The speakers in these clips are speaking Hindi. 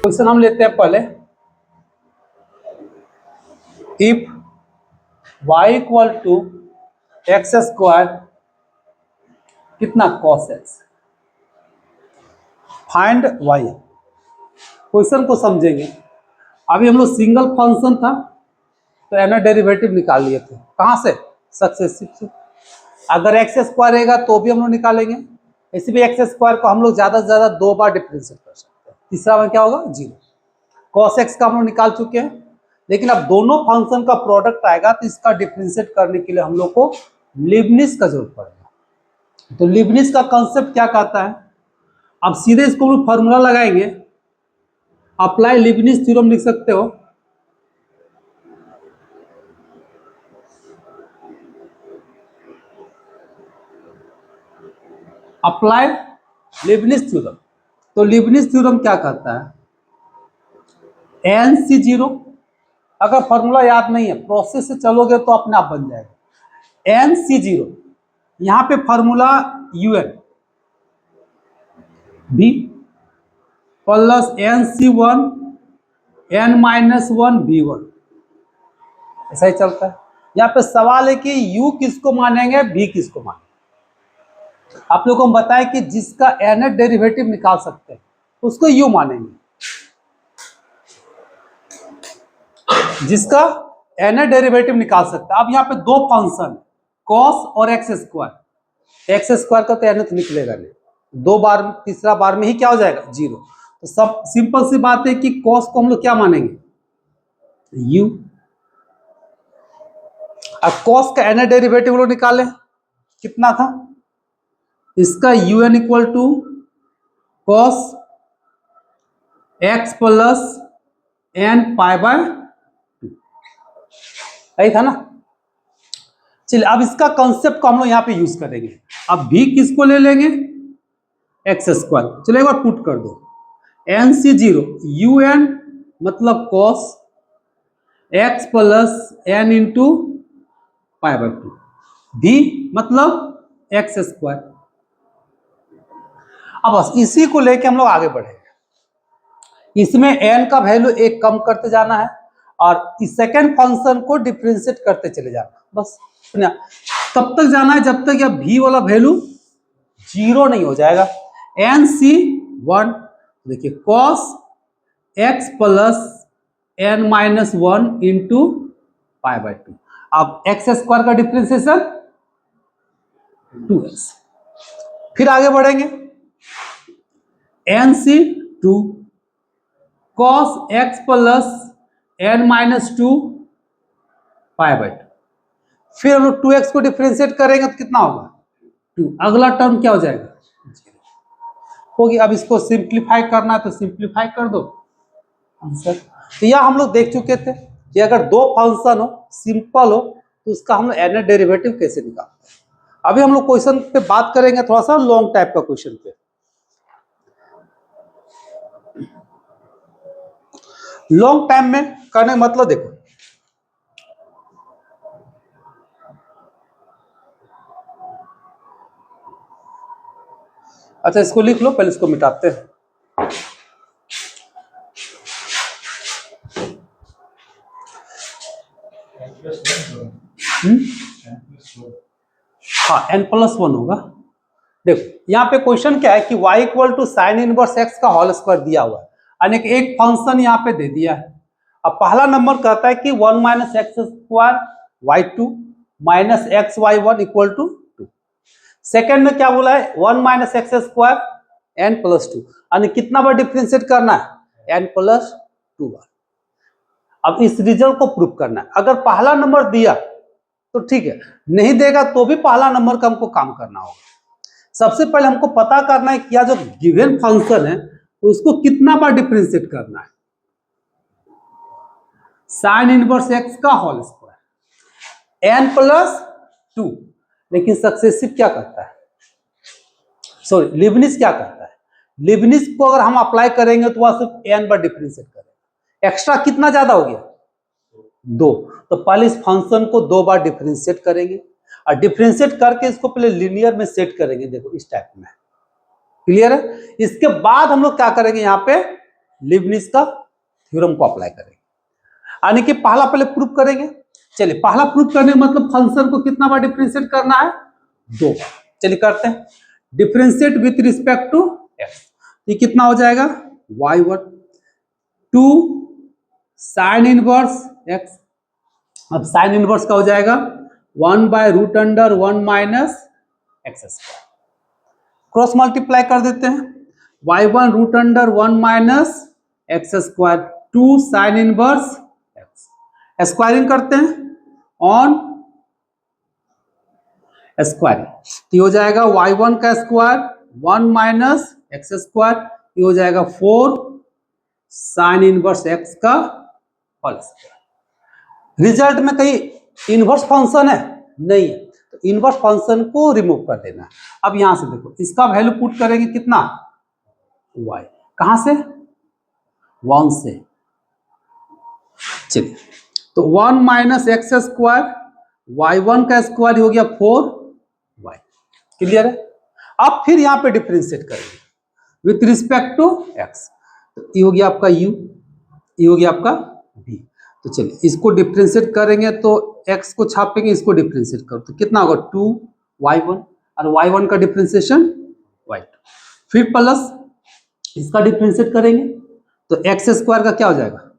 क्वेश्चन हम लेते हैं पहले। If y equal to x square कितना cos x, find y। Question को समझेंगे। अभी हम लोग सिंगल फंक्शन था तो एना डेरिवेटिव निकाल लिए थे। कहाँ से? सक्सेसिव से। अगर एक्स स्क्वायर रहेगा तो भी हम लोग निकालेंगे। ऐसे भी एक्स स्क्वायर को हम लोग ज्यादा से ज्यादा 2 बार डिफरेंशिएट कर सकते हैं। तीसरा में क्या होगा? 0। cos x का हम लोग निकाल चुके हैं, लेकिन अब दोनों फंक्शन का प्रोडक्ट आएगा तो इसका डिफरेंशिएट करने के लिए हम लोग को लीबनिट्ज का जरूरत पड़ेगा। तो लीबनिट्ज का कॉन्सेप्ट क्या कहता है? अब सीधे इसको हम फॉर्मूला लगाएंगे, अप्लाई लीबनिट्ज थ्योरम लिख सकते हो। Apply Leibniz theorem. तो लीबनिट्ज थ्योरम क्या कहता है? NC0, अगर फॉर्मूला याद नहीं है प्रोसेस से चलोगे तो अपने आप बन जाएगा। NC0 यहां पे formula UN B plus NC1 N-1 B1, ऐसा ही चलता है। यहाँ पे सवाल है कि U किसको मानेंगे, B किसको मानेंगे। आप लोगों को हम बताएं कि जिसका nth डेरिवेटिव निकाल सकते हैं उसको U मानेंगे, जिसका nth डेरिवेटिव निकाल सकता है। अब यहाँ पे दो फंक्शन cos और एक्स स्क्वायर का तो nth निकलेगा नहीं, 2 बार, तीसरा बार में ही क्या हो जाएगा? 0। तो सब सिंपल सी बात है कि cos को हम लोग क्या मानेंगे? U। अब cos का nth डेरिवेटिव लोग निकाले, कितना था? इसका UN equal to cos x plus n pi by 2, यही था ना। चलिए अब इसका कंसेप्ट को हम लोग यहाँ पे यूज करेंगे। अब भी किसको ले लेंगे? X square. चलो एक बार पुट कर दो। NC0 UN मतलब cos x plus n into pi by 2, भी मतलब एक्स स्क्वायर। अब बस इसी को लेके हम लोग आगे बढ़ेंगे। इसमें n का वैल्यू एक कम करते जाना है और इस सेकेंड फंक्शन को डिफरेंशिएट करते चले जाना, बस तब तक जाना है जब तक यह भी वाला वैल्यू 0 नहीं हो जाएगा। NC1 देखिए cos x plus n-1 into pi by 2। अब एक्स स्क्वायर का डिफरेंशिएशन 2x। फिर आगे बढ़ेंगे। NC2 cos x plus n-2 pi by 2। फिर हम लोग 2x को डिफरेंशिएट करेंगे तो कितना होगा? 2। अगला टर्म क्या हो जाएगा? 0 होगी। अब इसको सिंप्लीफाई करना है तो सिंप्लीफाई कर दो आंसर। तो यह हम लोग देख चुके थे कि अगर दो फंक्शन हो, सिंपल हो, तो उसका हम लोग nth डेरिवेटिव कैसे निकालते हैं। अभी हम लोग क्वेश्चन पे बात करेंगे, थोड़ा सा लॉन्ग टाइप का क्वेश्चन पे। लॉन्ग टाइम में करने मतलब देखो, अच्छा इसको लिख लो, पहले इसको मिटाते हैं। हाँ n+1 होगा। देखो यहाँ पे क्वेश्चन क्या है कि y equal to sine inverse x का होल स्क्वायर दिया हुआ है, यानी कि एक फंक्शन यहाँ पे दे दिया है। अब पहला नंबर कहता है कि 1 minus x square y2 minus x y1 equal to 2। Second में क्या बोला है? 1 माइनस एक्स स्क्वायर n+2, यानी कितना बार डिफरेंशिएट करना है? n+2 बार। अब इस रिजल्ट को प्रूव करना है। अगर पहला नंबर दिया तो ठीक है, नहीं देगा तो भी पहला नंबर का हमको काम करना होगा। सबसे पहले हमको पता करना है कि जो गिवन फंक्शन है उसको कितना बार डिफरेंशिएट करना है। साइन इनवर्स एक्स का होल स्क्वायर n+2, लेकिन सक्सेसिव क्या करता है? सॉरी, लीबनिट्ज क्या करता है? लीबनिट्ज को अगर हम अप्लाई करेंगे तो वह सिर्फ n बार डिफरेंशिएट करेगा। एक्स्ट्रा कितना ज्यादा हो गया? 2। तो पहले इस फंक्शन को 2 बार डिफरेंशिएट करेंगे और डिफरेंशिएट करके इसको पहले लीनियर में सेट करेंगे। देखो इस टाइप में, क्लियर है? इसके बाद हम लोग क्या करेंगे? यहाँ पे लीबनिज का थ्योरम को अप्लाई करेंगे, यानी कि पहला पहले प्रूफ करेंगे। चलिए पहला प्रूफ करने का मतलब फंक्शन को कितना बार डिफरेंशिएट करना है, 2 बार। चलिए करते हैं, differentiate with respect to x, ये कितना हो जाएगा y1 2 साइन इनवर्स एक्स। अब साइन इनवर्स का हो जाएगा 1/√1 minus x square, cross multiply कर देते हैं, y1√1 minus x square 2 sine inverse x, squaring करते हैं ऑन स्क्वायरिंग, तो ये हो जाएगा y1 का स्क्वायर 1 माइनस एक्स स्क्वायर, ये हो जाएगा 4 साइन इनवर्स एक्स का होल स्क्वायर। रिजल्ट में कहीं इनवर्स फंक्शन है नहीं है, तो इनवर्स फंक्शन को रिमूव कर देना। अब यहां से देखो, इसका वैल्यू पुट करेंगे कितना, y, कहां से 1 से, चलिए तो 1 माइनस एक्स स्क्वायर y1 का स्क्वायर हो गया 4y, क्लियर है। अब फिर यहां पे डिफरेंशिएट करेंगे विथ रिस्पेक्ट टू x, तो ये हो गया आपका u, ये हो गया आपका v। तो चलिए इसको डिफरेंशिएट करेंगे तो x को छापेंगे, इसको डिफरेंशिएट करो तो कितना होगा 2y1, और y1 का डिफरेंशिएशन y2, फिर प्लस इसका डिफरेंशिएट करेंगे तो एक्स स्क्वायर का क्या हो जाएगा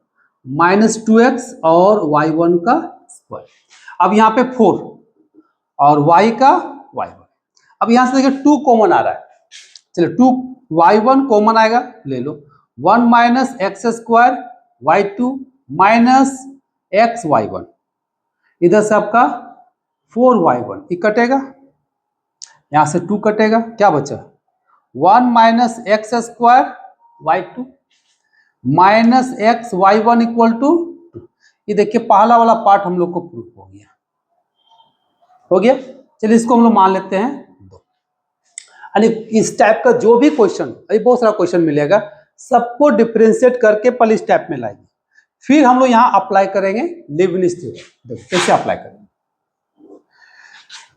-2x और y1 का स्क्वायर। अब यहाँ पे 4 और y का y1, अब यहां से देखिए 2 कॉमन आ रहा है, चलिए 2y1 कॉमन आएगा, ले लो 1 minus x square y2 minus x y1, इधर से आपका 4y1 ये कटेगा, यहां से 2 कटेगा, क्या बचा 1 minus x square y2 minus x y1 equal to 2। ये देखिए पहला वाला पार्ट हम लोग को प्रूफ हो गया। चलिए इसको हम लोग मान लेते हैं 2। यानी इस टाइप का जो भी क्वेश्चन, अभी बहुत सारा क्वेश्चन मिलेगा, सबको डिफरेंशिएट करके पहले इस टाइप में लाएंगे, फिर हम लोग यहां अप्लाई करेंगे लीबनिज थ्योरम। देखो कैसे अप्लाई करेंगे,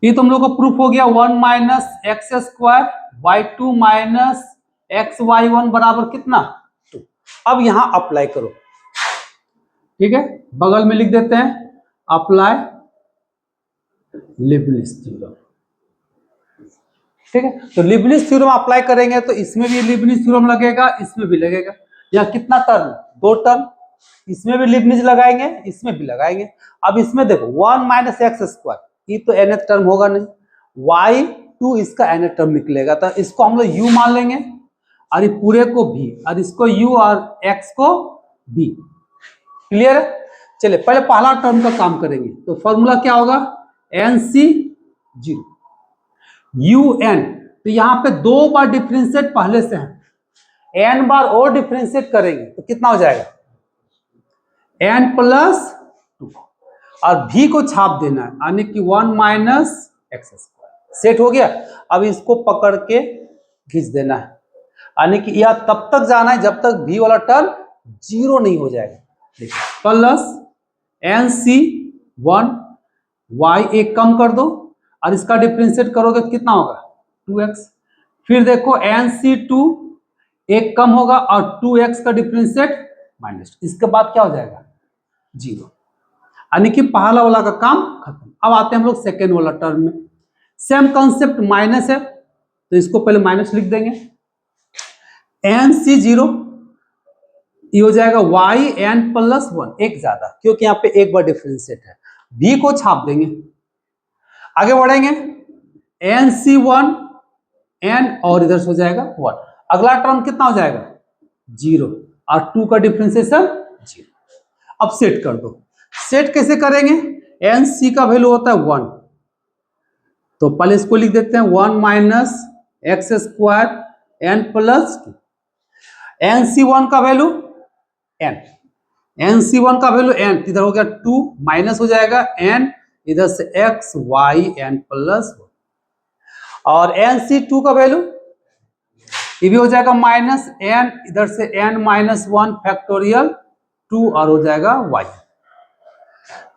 ये तो हम लोग का प्रूफ हो गया 1 minus x square y2 minus x y1 बराबर कितना 2। अब यहां अप्लाई करो, ठीक है, बगल में लिख देते हैं अप्लाई लीबनिज थ्योरम, ठीक है। तो लीबनिज थ्योरम अप्लाई करेंगे तो इसमें भी लीबनिज थ्योरम लगेगा, इसमें भी लगेगा। यहाँ कितना टर्म, 2 टर्म, इसमें भी लीबनिज लगाएंगे, इसमें भी लगाएंगे। अब इसमें देखो 1 माइनस एक्स स्क्वायर, ये तो nth टर्म होगा नहीं, y2 इसका nth टर्म निकलेगा, तो इसको हम लोग u मान लेंगे और ये पूरे को v, और इसको u और x को v, क्लियर है। चलिए पहले पहला टर्म का काम करेंगे, तो फॉर्मूला क्या होगा NC0 un, तो यहां पे 2 बार डिफरेंशिएट पहले से है, n बार और डिफरेंशिएट करेंगे तो कितना हो जाएगा n प्लस 2, और v को छाप देना है, यानी कि 1 माइनस एक्स स्क्वायर, सेट हो गया। अब इसको पकड़ के खींच देना है, यानी कि यह तब तक जाना है जब तक v वाला टर्म 0 नहीं हो जाएगा। देखिए प्लस NC1 y एक कम कर दो और इसका डिफरेंशिएट करोगे तो कितना होगा 2x, फिर देखो NC2 एक कम होगा और 2x का डिफरेंशिएट माइनस, इसके बाद क्या हो जाएगा 0, यानी कि पहला वाला का काम खत्म। अब आते हैं हम लोग सेकेंड वाला टर्म में, सेम कॉन्सेप्ट माइनस है तो इसको पहले माइनस लिख देंगे, NC0 ये हो जाएगा yn प्लस 1, एक ज्यादा क्योंकि यहाँ पे एक बार डिफरेंशिएट है, v को छाप देंगे, आगे बढ़ेंगे NC1 n और इधर से हो जाएगा 1, अगला टर्म कितना हो जाएगा 0 और 2 का डिफरेंशिएशन 0। अब सेट कर दो, सेट कैसे करेंगे, NC का वैल्यू होता है 1, तो पहले इसको लिख देते हैं 1 minus x square n plus 2, NC1 का वैल्यू n, NC1 का वैल्यू n, इधर हो गया 2 माइनस हो जाएगा n, इधर से x y n प्लस 1, और NC2 का वैल्यू ये भी हो जाएगा माइनस n, इधर से n माइनस 1 फैक्टोरियल 2 और हो जाएगा y।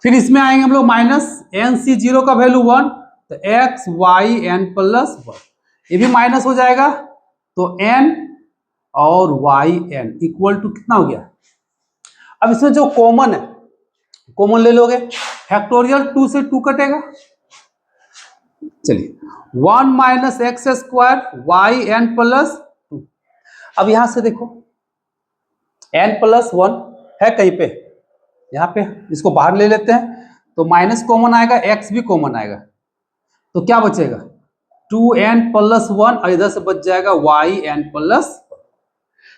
फिर इसमें आएंगे हम लोग माइनस NC0 का वैल्यू 1, तो x y n प्लस 1, ये भी माइनस हो जाएगा, तो n और वाई एन इक्वल टू कितना हो गया। अब इसमें जो कॉमन है कॉमन ले लोगे, फैक्टोरियल 2 से 2 कटेगा। चलिए 1 minus x square y n plus 2। अब यहां से देखो एन प्लस 1 है कहीं पे, यहां पे इसको बाहर ले लेते हैं तो माइनस कॉमन आएगा, एक्स भी कॉमन आएगा, तो क्या बचेगा 2n प्लस 1 और इधर से बच जाएगा y n plus.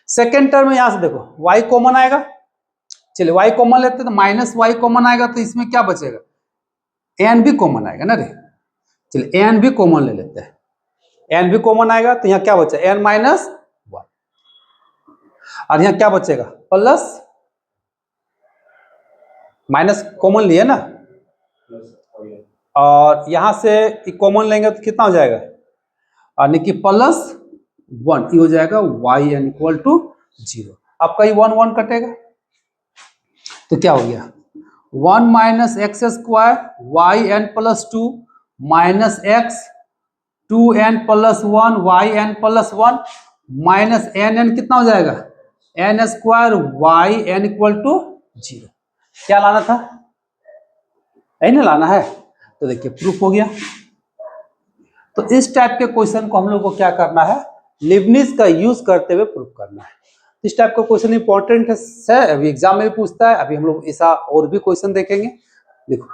Second term में यहां से देखो y कॉमन आएगा, चलिए y कॉमन लेते हैं तो माइनस वाई कॉमन आएगा, तो इसमें क्या बचेगा n भी कॉमन आएगा ना रे। चलिए n भी कॉमन ले लेते हैं, n भी कॉमन आएगा तो यहाँ क्या बचा n माइनस 1 और यहाँ क्या बचेगा प्लस, माइनस कॉमन लिए ना और यहां से कॉमन लेंगे तो कितना हो जाएगा यानी कि प्लस 1 ये हो जाएगा वाई एन इक्वल टू 0। आपका ये 1 1 कटेगा तो क्या हो गया 1 minus x square y n plus 2 minus x 2n plus 1 y n plus 1 minus n n कितना हो जाएगा n square y n equal to 0। क्या लाना था, यही ना लाना है, तो देखिए प्रूफ हो गया। तो इस टाइप के क्वेश्चन को हम लोग को क्या करना है, लिबनिज का यूज करते हुए प्रूफ करना है। इस टाइप का क्वेश्चन इंपॉर्टेंट है, अभी एग्जाम में भी पूछता है। अभी हम लोग ऐसा और भी क्वेश्चन देखेंगे। देखो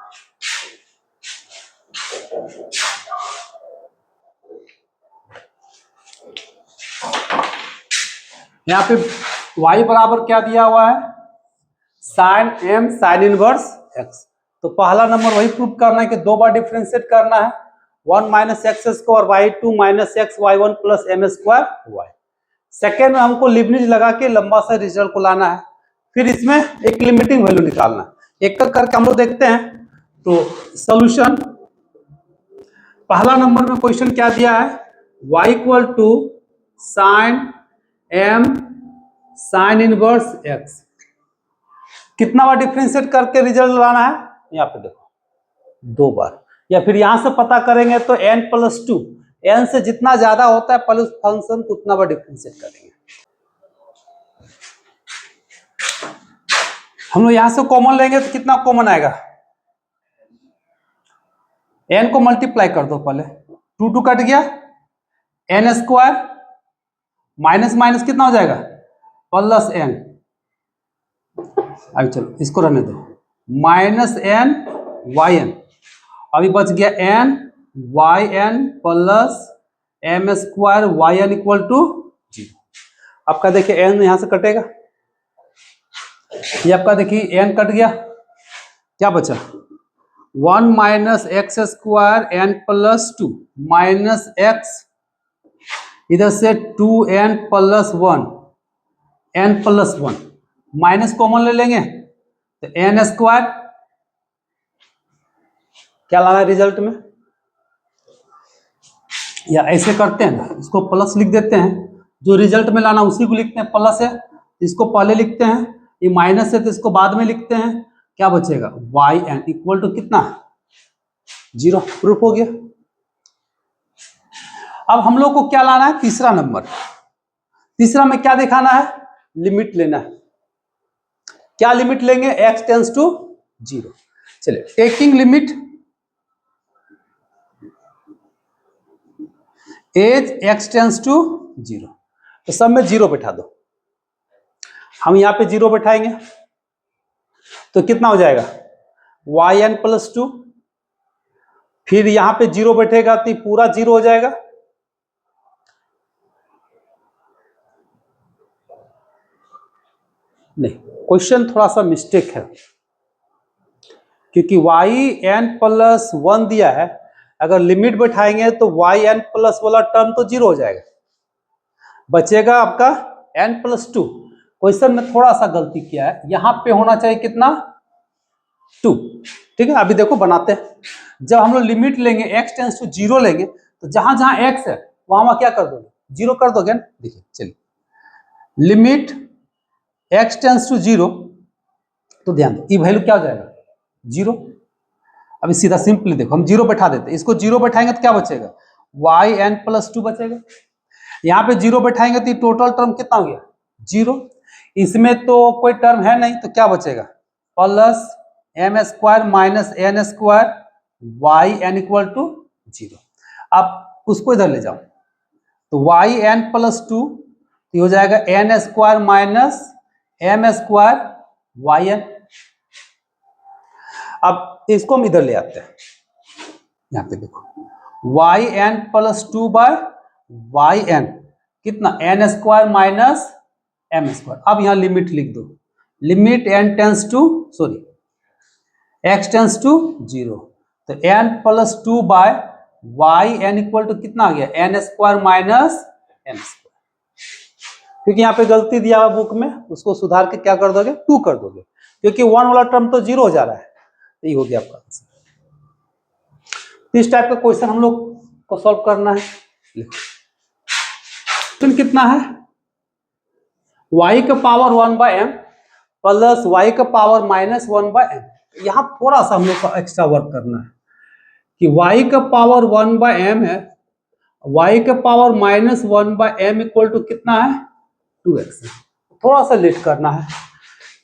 यहाँ पे y बराबर क्या दिया हुआ है sine m sine inverse x। तो पहला नंबर वही प्रूफ करना है कि 2 बार डिफरेंशिएट करना है 1 minus x square y 2 minus x y 1 plus m square y. Second में हमको लिबनिज लगा के लंबा सा रिजल्ट को लाना है, फिर इसमें एक लिमिटिंग वैल्यू निकालना है। एक एक करके हम लोग देखते हैं। तो सॉल्यूशन पहला नंबर में क्वेश्चन क्या दिया है y equal to sine m sine inverse x। कितना बार डिफरेंशिएट करके रिजल्ट लाना है, यहाँ पे देखो 2 बार, या फिर यहां से पता करेंगे तो n प्लस 2, n से जितना ज्यादा होता है पहले उस फंक्शन को उतना बार डिफरेंशिएट करेंगे। हम लोग यहां से कॉमन लेंगे तो कितना कॉमन आएगा, n को मल्टीप्लाई कर दो पहले, 2 2 कट गया, n स्क्वायर माइनस माइनस कितना हो जाएगा प्लस n। अभी चलो इसको रहने दो, माइनस n वाई एन, अभी बच गया n y n plus m square y n equal to 0। आपका देखिए n यहां से कटेगा, ये आपका देखिए n कट गया, क्या बचा 1 minus x square n plus 2 minus x, इधर से 2n plus 1 n plus 1 minus common ले लेंगे तो n स्क्वायर। क्या लाना है रिजल्ट में, या ऐसे करते हैं ना, इसको प्लस लिख देते हैं, जो रिजल्ट में लाना उसी को लिखते हैं, प्लस है इसको पहले लिखते हैं, ये माइनस है तो इसको बाद में लिखते हैं। क्या बचेगा वाई एन इक्वल टू कितना 0। प्रूफ हो गया। अब हम लोग को क्या लाना है तीसरा नंबर, तीसरा में क्या दिखाना है लिमिट लेना है। क्या लिमिट लेंगे x टेंस टू 0। चलिए taking limit as x tends to 0, तो सब में 0 बैठा दो, हम यहां पे 0 बैठाएंगे तो कितना हो जाएगा वाई एन प्लस 2, फिर यहां पे 0 बैठेगा तो पूरा 0 हो जाएगा, नहीं क्वेश्चन थोड़ा सा मिस्टेक है, क्योंकि वाई एन प्लस 1 दिया है, अगर लिमिट बैठाएंगे तो वाई एन प्लस वाला टर्म तो 0 हो जाएगा, बचेगा आपका n प्लस 2। क्वेश्चन में थोड़ा सा गलती किया है, यहां पे होना चाहिए कितना 2। ठीक है, अभी देखो बनाते हैं। जब हम लोग लिमिट लेंगे x टेंस टू 0 लेंगे तो जहां जहां x है वहां क्या कर दोगे 0 कर दोगे। देखिए चलिए लिमिट x टेंस टू 0, तो ध्यान दो ये वैल्यू क्या हो जाएगा 0। अभी सीधा सिंपली देखो हम 0 बैठा देते, इसको 0 बैठाएंगे तो क्या बचेगा वाई एन प्लस 2 बचेगा। यहाँ पे जीरो बैठाएंगे तो टोटल टर्म कितना हो गया, जीरो। इसमें तो कोई टर्म है नहीं, तो क्या बचेगा, plus m square minus n square y n equal to zero. अब उसको इधर ले जाओ, तो वाई एन प्लस टू हो जाएगा n square minus m square y n. अब इसको हम इधर ले आते हैं, यहाँ पे देखो y n plus two by y n कितना, n square minus m square. अब यहाँ लिमिट लिख दो, limit n tends to x tends to zero, तो n plus two by y n equal to कितना आ गया, n square minus m square. क्योंकि यहाँ पे गलती दिया हुआ बुक में, उसको सुधार के क्या कर दोगे, टू कर दोगे, क्योंकि वन वाला टर्म तो जीरो हो जा रहा है। यही हो गया आपका आंसर। इस टाइप का क्वेश्चन हम लोग को सॉल्व करना है। क्वेश्चन कितना है, y का पावर 1/m प्लस y का पावर माइनस 1/m। यहाँ थोड़ा सा हम लोग को एक्स्ट्रा वर्क करना है कि y का पावर 1/m है, y का power minus 1/m equal to कितना है, 2x। थोड़ा सा लेट करना है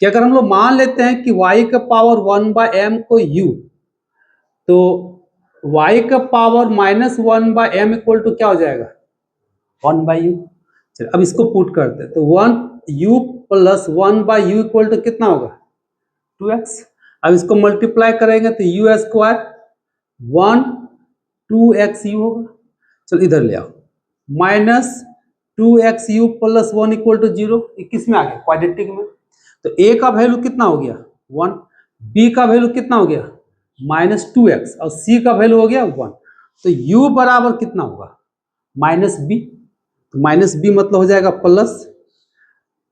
कि अगर हम लोग मान लेते हैं कि y का पावर 1/m को u, तो y का power minus 1/m equal to क्या हो जाएगा, 1/u। चलिए अब इसको पुट करते हैं, तो 1u plus 1/u equal to कितना होगा, 2x। अब इसको मल्टीप्लाई करेंगे तो u स्क्वायर 1 2xu होगा। चलो इधर ले आओ, minus 2xu plus 1 equal to 0। किस में आ गया, क्वाड्रेटिक में। तो a का वैल्यू कितना हो गया 1, b का वैल्यू कितना हो गया माइनस 2x, और c का वैल्यू हो गया 1। तो u बराबर कितना होगा, माइनस b। तो माइनस b मतलब हो जाएगा plus,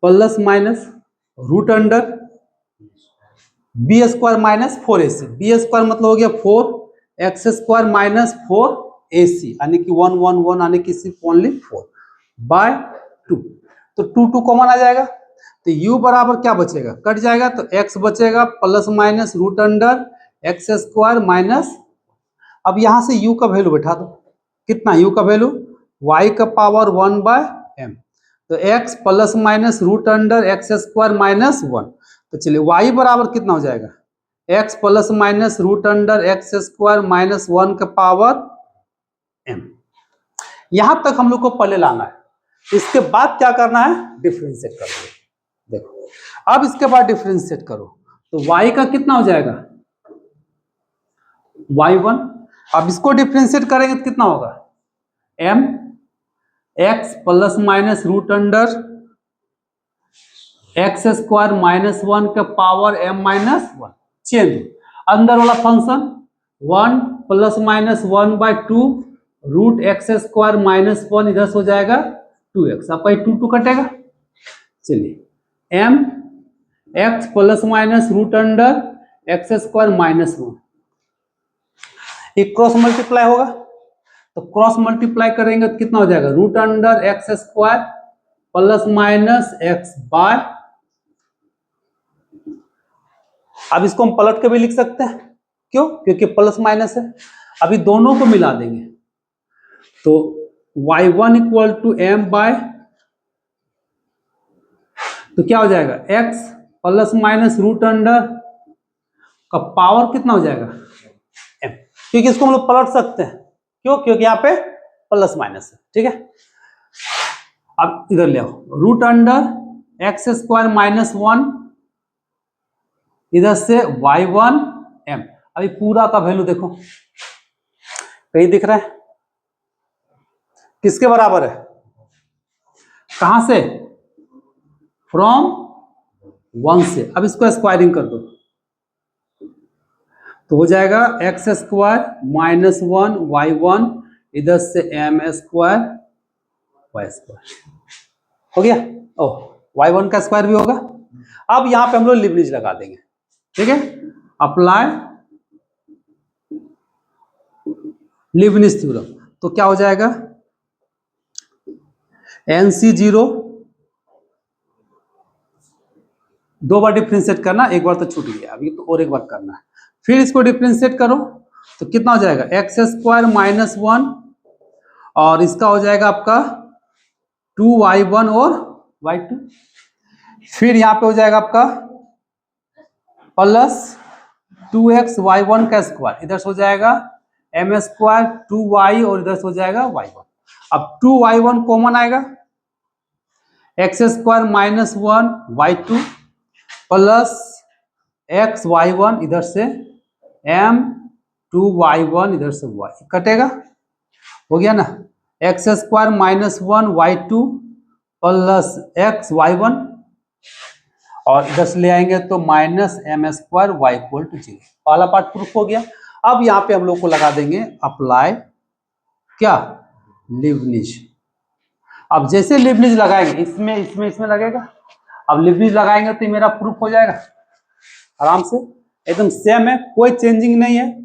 plus minus root under b square minus 4ac। B square मतलब हो गया 4x स्क्वायर माइनस 4ac, यानी कि 1 1 1 यानी कि सिर्फ ओनली 4 बाय 2। तो 2 2 कॉमन आ जाएगा, तो u बराबर क्या बचेगा, कट जाएगा, तो x बचेगा plus minus root under x square minus. अब यहां से u का वैल्यू बैठा दो, कितना u का वैल्यू, y का पावर 1/m, तो x plus minus root under x square minus 1। तो चलिए y बराबर कितना हो जाएगा, x plus minus root under x square minus 1 का पावर m। यहां तक हम लोग को पहले लाना है, इसके बाद क्या करना है, डिफरेंशिएट कर दो। देखो अब इसके बाद डिफरेंशिएट करो, तो y का कितना हो जाएगा, y1। अब इसको डिफरेंशिएट करेंगे तो कितना होगा, m x plus minus root under x square minus 1 का पावर m माइनस 1। चेंज अंदर वाला function 1 plus minus 1/2 root x square minus 1, इधर से हो जाएगा 2x। आपका 2 2 कटेगा। चलिए m x plus minus root under x square minus 1, एक क्रॉस मल्टीप्लाई होगा, तो क्रॉस मल्टीप्लाई करेंगे तो कितना हो जाएगा, root under x square plus minus x by. अब इसको हम पलट के भी लिख सकते हैं, क्यों, क्योंकि प्लस माइनस है। अभी दोनों को मिला देंगे, तो y1 equal to m bye, तो क्या हो जाएगा, x plus minus root under का पावर कितना हो जाएगा m, क्योंकि इसको हम लोग पलट सकते हैं, क्यों, क्योंकि यहाँ पे प्लस माइनस है। ठीक है, अब इधर ले आओ, root under x square minus 1, इधर से y1 m। अभी पूरा का वैल्यू देखो, कहीं दिख रहा है, किसके बराबर है, कहां से, फ्रॉम 1 से। अब इसको स्क्वायरिंग कर दो, तो हो जाएगा एक्स स्क्वायर माइनस 1 y1, इधर से m स्क्वायर y स्क्वायर हो गया। ओह, y1 का स्क्वायर भी होगा। अब यहां पे हम लोग लिबनिज लगा देंगे। ठीक है, अप्लाई लिबनिज थ्योरम, तो क्या हो जाएगा, NC0 दो बार डिफरेंशिएट करना, एक बार तो छूट गया, अभी तो और एक बार करना है। फिर इसको डिफरेंशिएट करो तो कितना हो जाएगा, एक्स स्क्वायर माइनस 1, और इसका हो जाएगा आपका 2y1 और y2। फिर यहाँ पे हो जाएगा आपका प्लस 2x y1 का स्क्वायर, इधर से हो जाएगा m स्क्वायर 2y और इधर से हो जाएगा y1। अब 2y1 कॉमन आएगा, x square minus 1 y2 plus x y1 इधर से m2y1 इधर से y कटेगा, हो गया ना। X square minus 1 y2 plus x y1 और इधर से ले आएंगे तो minus m square y equal to 0। पहला पार्ट प्रूफ हो गया। अब यहाँ पे हम लोग को लगा देंगे अप्लाई क्या, लीबनिज। अब जैसे लीबनिज लगाएंगे इसमें इसमें इसमें लगेगा। अब लीबनिज लगाएंगे तो मेरा प्रूफ हो जाएगा आराम से, एकदम सेम है, कोई चेंजिंग नहीं है।